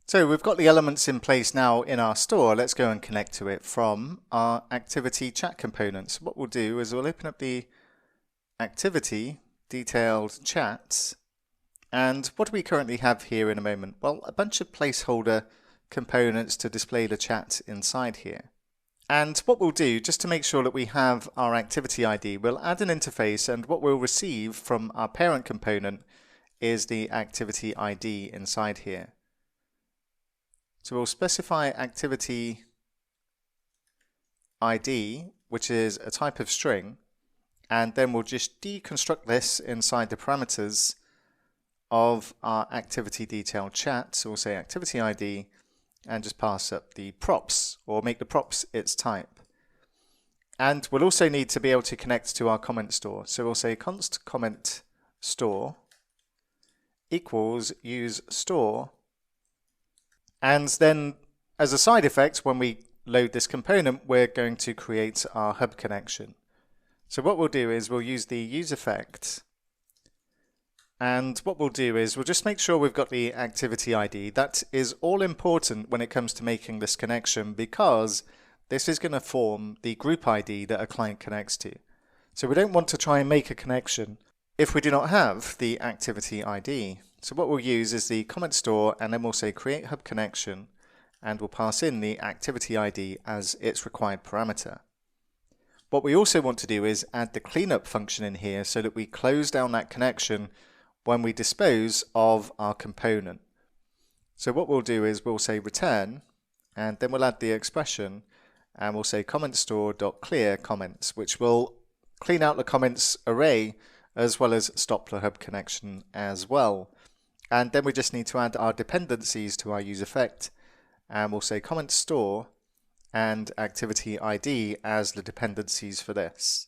So we've got the elements in place now in our store. Let's go and connect to it from our activity chat components. What we'll do is we'll open up the activity detailed chats. And what do we currently have here in a moment? Well, a bunch of placeholder components to display the chat inside here. And what we'll do, just to make sure that we have our activity ID, we'll add an interface, and what we'll receive from our parent component is the activity ID inside here. So we'll specify activity ID, which is a type of string, and then we'll just deconstruct this inside the parameters of our activity detailed chat. So we'll say activity ID and just pass up the props, or make the props its type. And we'll also need to be able to connect to our comment store. So we'll say const comment store equals use store. And then as a side effect, when we load this component, we're going to create our hub connection. So what we'll do is we'll use the use effect. And what we'll do is we'll just make sure we've got the activity ID. That is all important when it comes to making this connection, because this is going to form the group ID that a client connects to. So we don't want to try and make a connection if we do not have the activity ID. So what we'll use is the comment store, and then we'll say create hub connection, and we'll pass in the activity ID as its required parameter. What we also want to do is add the cleanup function in here so that we close down that connection when we dispose of our component. So what we'll do is we'll say return, and then we'll add the expression, and we'll say comment store.clear comments, which will clean out the comments array as well as stop the hub connection as well. And then we just need to add our dependencies to our use effect, and we'll say comment store and activity ID as the dependencies for this.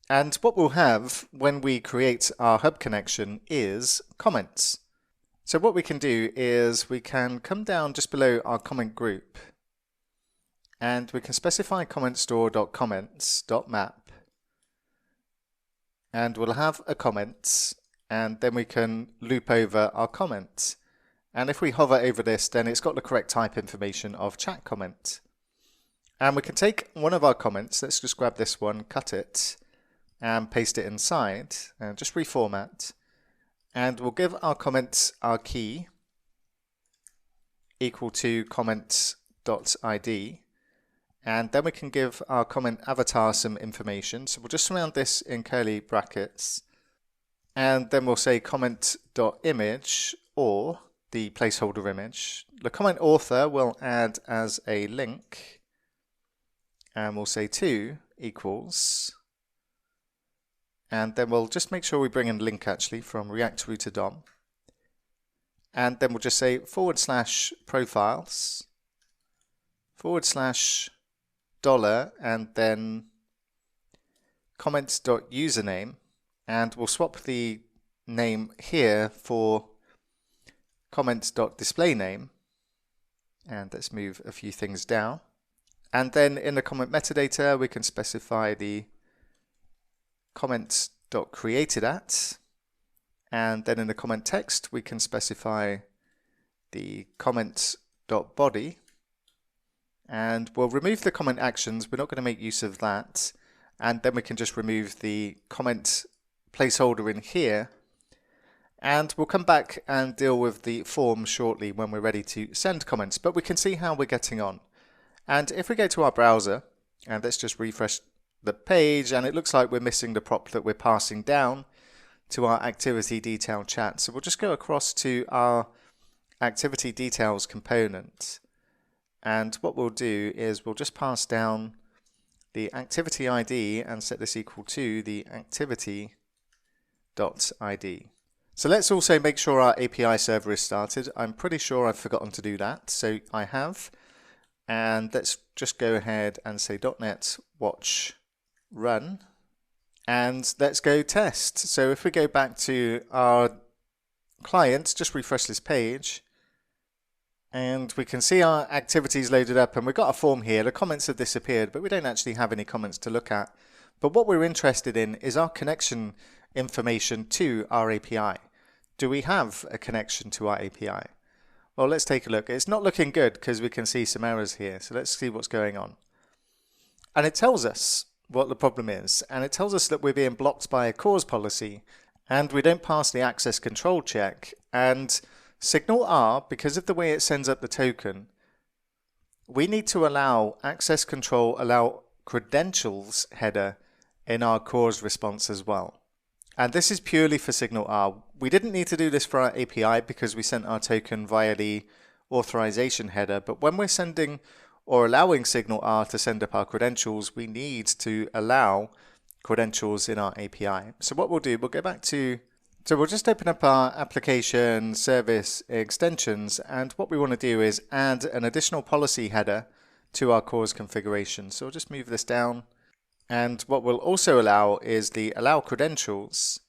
And what we'll have when we create our hub connection is comments. So what we can do is we can come down just below our comment group, and we can specify comment store.comments.map, and we'll have a comments, and then we can loop over our comments. And if we hover over this, then it's got the correct type information of chat comment. And we can take one of our comments, let's just grab this one, cut it, and paste it inside, and just reformat. And we'll give our comments our key equal to comments.id. And then we can give our comment avatar some information. So we'll just surround this in curly brackets. And then we'll say comment.image, or the placeholder image. The comment author we'll add as a link. And we'll say to equals. And then we'll just make sure we bring in link actually from React Router DOM. And then we'll just say /profiles $, and then comments.username, and we'll swap the name here for comments.displayname, and let's move a few things down. And then in the comment metadata we can specify the comments.createdAt, and then in the comment text we can specify the comments.body. And we'll remove the comment actions, we're not going to make use of that, and then we can just remove the comment placeholder in here, and we'll come back and deal with the form shortly when we're ready to send comments, but we can see how we're getting on. And if we go to our browser, and let's just refresh the page, and it looks like we're missing the prop that we're passing down to our activity detail chat. So we'll just go across to our activity details component. And what we'll do is we'll just pass down the activity ID and set this equal to the activity.id. So let's also make sure our API server is started. I'm pretty sure I've forgotten to do that, so I have. And let's just go ahead and say .NET watch run, and let's go test. So if we go back to our client, just refresh this page, and we can see our activities loaded up, and we've got a form here. The comments have disappeared, but we don't actually have any comments to look at. But what we're interested in is our connection information to our API. Do we have a connection to our API? Well, let's take a look. It's not looking good because we can see some errors here. So let's see what's going on. And it tells us what the problem is. And it tells us that we're being blocked by a cause policy and we don't pass the access control check. And SignalR, because of the way it sends up the token, we need to allow access control, allow credentials header in our cause response as well. And this is purely for SignalR. We didn't need to do this for our API because we sent our token via the authorization header. But when we're sending or allowing SignalR to send up our credentials, we need to allow credentials in our API. So what we'll do, we'll go back to, so we'll just open up our application service extensions. And what we want to do is add an additional policy header to our cause configuration. So we'll just move this down. And what we'll also allow is the allow credentials.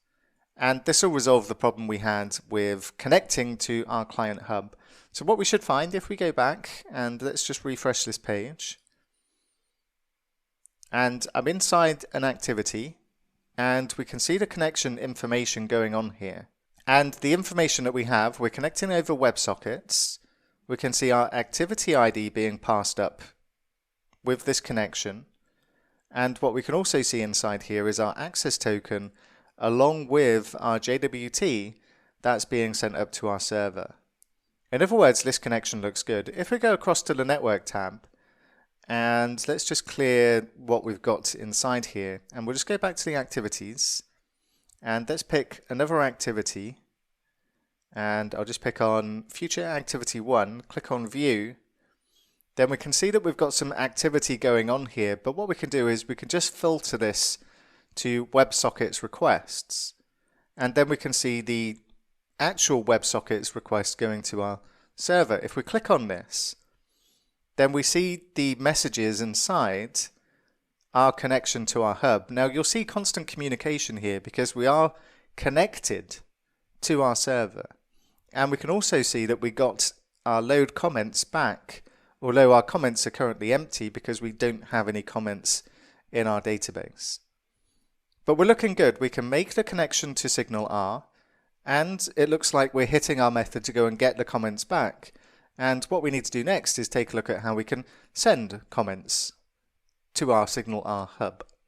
And this will resolve the problem we had with connecting to our client hub. So what we should find if we go back and let's just refresh this page. And I'm inside an activity and we can see the connection information going on here. And the information that we have, we're connecting over WebSockets. We can see our activity ID being passed up with this connection. And what we can also see inside here is our access token along with our JWT that's being sent up to our server. In other words, this connection looks good. If we go across to the network tab and let's just clear what we've got inside here and we'll just go back to the activities and let's pick another activity and I'll just pick on future activity 1, click on view. Then we can see that we've got some activity going on here, but what we can do is we can just filter this to WebSockets requests. And then we can see the actual WebSockets request going to our server. If we click on this, then we see the messages inside our connection to our hub. Now you'll see constant communication here because we are connected to our server. And we can also see that we got our load comments back, although our comments are currently empty because we don't have any comments in our database. But we're looking good. We can make the connection to SignalR, and it looks like we're hitting our method to go and get the comments back. And what we need to do next is take a look at how we can send comments to our SignalR hub.